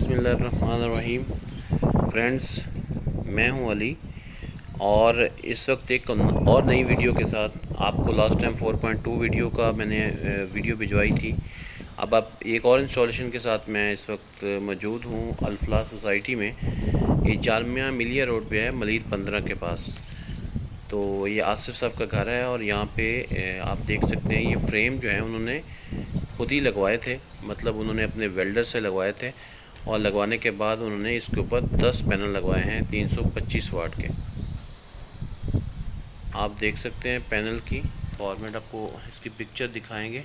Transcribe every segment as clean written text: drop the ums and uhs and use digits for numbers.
बिस्मिल्लाहिर्रहमानिर्रहीम। फ्रेंड्स, मैं हूं अली और इस वक्त एक और नई वीडियो के साथ आपको लास्ट टाइम 4.2 वीडियो का मैंने वीडियो भिजवाई थी। अब आप एक और इंस्टॉलेशन के साथ मैं इस वक्त मौजूद हूं अल्फला सोसाइटी में। ये जामिया मिलिया रोड पे है, मलीर 15 के पास। तो ये आसिफ साहब का घर है और यहाँ पे आप देख सकते हैं ये फ्रेम जो है उन्होंने खुद ही लगवाए थे, मतलब उन्होंने अपने वेल्डर से लगवाए थे और लगवाने के बाद उन्होंने इसके ऊपर 10 पैनल लगवाए हैं 325 वाट के। आप देख सकते हैं पैनल की फॉर्मेट, आपको इसकी पिक्चर दिखाएंगे।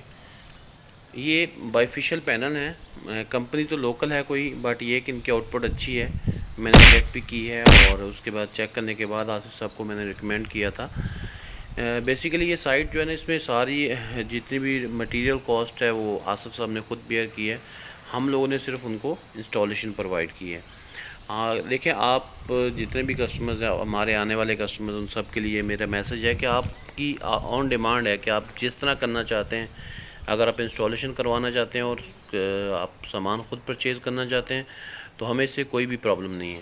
ये बाइफिशियल पैनल है, कंपनी तो लोकल है कोई, बट ये कि इनकी आउटपुट अच्छी है। मैंने चेक भी की है और उसके बाद चेक करने के बाद आसिफ साहब को मैंने रिकमेंड किया था। बेसिकली ये साइट जो है ना, इसमें सारी जितनी भी मटेरियल कॉस्ट है वो आसिफ साहब ने खुद बेयर की है। हम लोगों ने सिर्फ उनको इंस्टॉलेशन प्रोवाइड की है। देखिए, आप जितने भी कस्टमर्स हैं, हमारे आने वाले कस्टमर्स, उन सब के लिए मेरा मैसेज है कि आपकी ऑन डिमांड है कि आप जिस तरह करना चाहते हैं। अगर आप इंस्टॉलेशन करवाना चाहते हैं और आप सामान ख़ुद परचेज़ करना चाहते हैं तो हमें इससे कोई भी प्रॉब्लम नहीं है।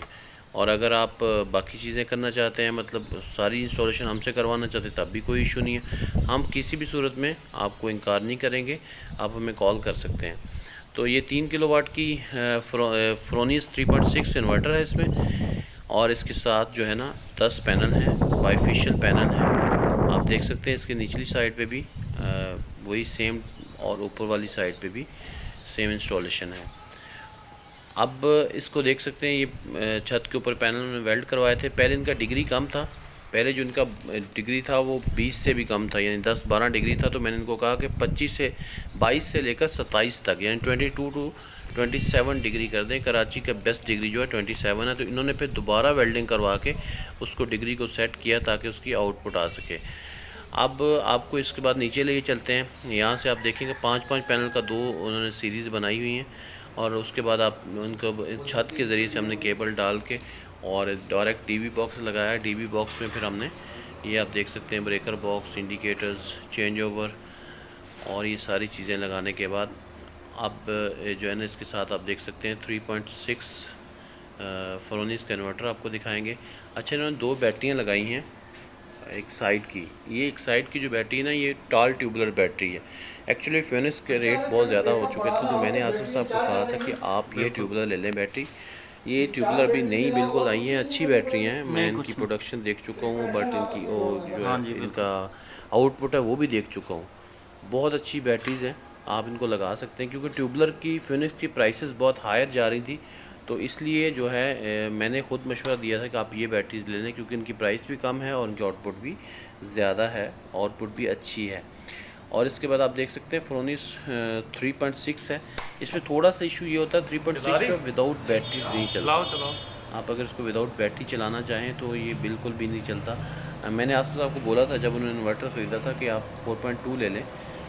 और अगर आप बाकी चीज़ें करना चाहते हैं, मतलब सारी इंस्टॉलेशन हमसे करवाना चाहते हैं, तब भी कोई इशू नहीं है। हम किसी भी सूरत में आपको इनकार नहीं करेंगे, आप हमें कॉल कर सकते हैं। तो ये 3 किलोवाट की फ्रोनिस 3.6 इन्वर्टर है इसमें, और इसके साथ जो है ना 10 पैनल हैं, बाइफिशियल पैनल हैं। आप देख सकते हैं इसके निचली साइड पे भी वही सेम और ऊपर वाली साइड पे भी सेम इंस्टॉलेशन है। अब इसको देख सकते हैं, ये छत के ऊपर पैनल में वेल्ड करवाए थे। पहले इनका डिग्री कम था, पहले जो इनका डिग्री था वो 20 से भी कम था, यानी 10-12 डिग्री था। तो मैंने इनको कहा कि 22 से लेकर 27 तक, यानी 22 टू 27 डिग्री कर दें। कराची का बेस्ट डिग्री जो है 27 है। तो इन्होंने फिर दोबारा वेल्डिंग करवा के उसको डिग्री को सेट किया ताकि उसकी आउटपुट आ सके। अब आपको इसके बाद नीचे ले चलते हैं। यहाँ से आप देखेंगे 5-5 पैनल का 2 उन्होंने सीरीज़ बनाई हुई हैं, और उसके बाद आप उनको छत के ज़रिए से हमने केबल डाल के और डायरेक्ट डीवी बॉक्स लगाया है। डीवी बॉक्स में फिर हमने ये आप देख सकते हैं breaker box, indicators, change over और ये सारी चीज़ें लगाने के बाद अब जो है ना इसके साथ आप देख सकते हैं 3.6 फ्रोनिस का इन्वर्टर आपको दिखाएंगे। अच्छा, इन्होंने 2 बैटरियाँ लगाई हैं एक साइड की। ये एक साइड की जो बैटरी है ना, ये टॉल ट्यूबुलर बैटरी है। एक्चुअली फ्यूनस के रेट बहुत ज़्यादा हो चुके थे, तो मैंने आसिफ साहब को कहा था कि आप ये ट्यूबुलर ले लें बैटरी। ये ट्यूबुलर भी नई बिल्कुल आई हैं, अच्छी बैटरी हैं। मैं इनकी प्रोडक्शन देख चुका हूँ, बट इनकी जो है इनका आउटपुट है वो भी देख चुका हूँ। बहुत अच्छी बैटरीज़ हैं, आप इनको लगा सकते हैं। क्योंकि ट्यूबुलर की फ्यूनस की प्राइसेस बहुत हायर जा रही थी, तो इसलिए जो है मैंने ख़ुद मशवरा दिया था कि आप ये बैटरीज़ ले लें, क्योंकि इनकी प्राइस भी कम है और इनकी आउटपुट भी ज़्यादा है, आउटपुट भी अच्छी है। और इसके बाद आप देख सकते हैं फ्रोनिस 3.6 है। इसमें थोड़ा सा इशू ये होता है 3.6 में विदाउट बैटरीज नहीं चलता। आप अगर इसको विदाउट बैटरी चलाना चाहें तो ये बिल्कुल भी नहीं चलता। मैंने आसिफ साहब को बोला था जब उन्होंने इन्वर्टर ख़रीदा था कि आप 4.2 ले लें,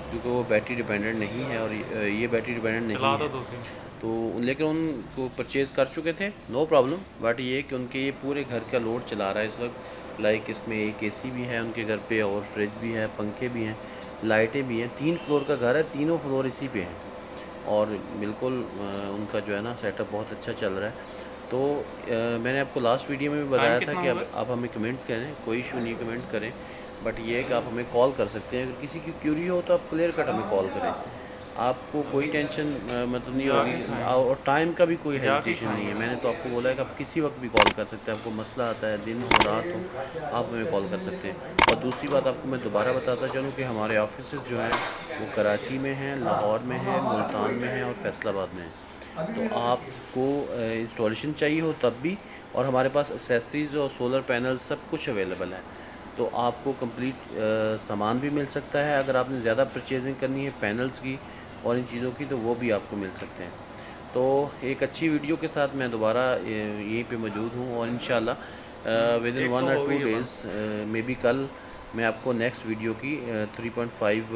क्योंकि वो बैटरी डिपेंडेंट नहीं है और ये बैटरी डिपेंडेंट नहीं है। तो लेकिन उनको परचेज़ कर चुके थे, नो प्रॉब्लम। बट ये कि उनके ये पूरे घर का लोड चला रहा है इस वक्त। लाइक इसमें एक एसी भी है उनके घर पे, और फ्रिज भी है, पंखे भी हैं, लाइटें भी हैं। 3 फ्लोर का घर है, तीनों फ्लोर इसी पे हैं, और बिल्कुल उनका जो है ना सेटअप बहुत अच्छा चल रहा है। तो मैंने आपको लास्ट वीडियो में भी बताया था कि अब आप हमें कमेंट करें, कोई इशू नहीं, कमेंट करें। बट ये है कि आप हमें कॉल कर सकते हैं। अगर किसी की क्यूरी हो तो आप क्लियर कट हमें कॉल करें, आपको कोई टेंशन मतलब नहीं होगी, और टाइम का भी कोई हेजिटेशन नहीं है। मैंने तो आपको बोला है कि आप किसी वक्त भी कॉल कर सकते हैं। आपको मसला आता है, दिन हो रात हो, आप हमें कॉल कर सकते हैं। और दूसरी बात आपको मैं दोबारा बताता चलूँ कि हमारे ऑफिस जो हैं वो कराची में हैं, लाहौर में हैं, मुल्तान में हैं और फैसलाबाद में हैं। तो आपको इंस्टॉलेशन चाहिए हो तब भी, और हमारे पास एसेसरीज़ और सोलर पैनल सब कुछ अवेलेबल है। तो आपको कंप्लीट सामान भी मिल सकता है। अगर आपने ज़्यादा परचेजिंग करनी है पैनल्स की और इन चीज़ों की, तो वो भी आपको मिल सकते हैं। तो एक अच्छी वीडियो के साथ मैं दोबारा यहीं पे मौजूद हूँ, और इंशाल्लाह विद इन 1 और 2 डेज़ मे बी कल मैं आपको नेक्स्ट वीडियो की 3.5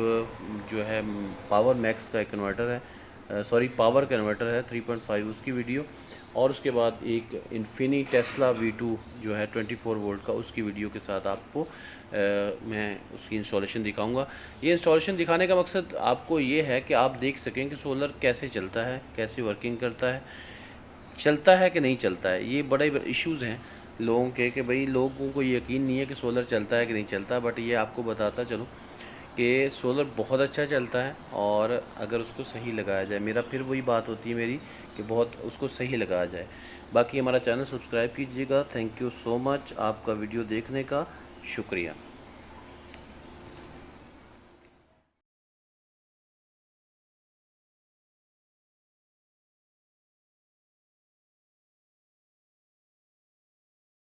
जो है पावर मैक्स का एक कन्वर्टर है, सॉरी पावर कन्वर्टर है 3.5, उसकी वीडियो, और उसके बाद एक इन्फिनी टेस्ला V2 जो है 24 वोल्ट का, उसकी वीडियो के साथ आपको मैं उसकी इंस्टॉलेशन दिखाऊंगा। ये इंस्टॉलेशन दिखाने का मकसद आपको ये है कि आप देख सकें कि सोलर कैसे चलता है, कैसे वर्किंग करता है, चलता है कि नहीं चलता है। ये बड़े इश्यूज़ हैं लोगों के कि भाई लोगों को यकीन नहीं है कि सोलर चलता है कि नहीं चलता। बट ये आपको बताता चलो कि सोलर बहुत अच्छा चलता है, और अगर उसको सही लगाया जाए। मेरा फिर वही बात होती है मेरी कि बहुत उसको सही लगाया जाए। बाकी हमारा चैनल सब्सक्राइब कीजिएगा। थैंक यू सो मच, आपका वीडियो देखने का शुक्रिया।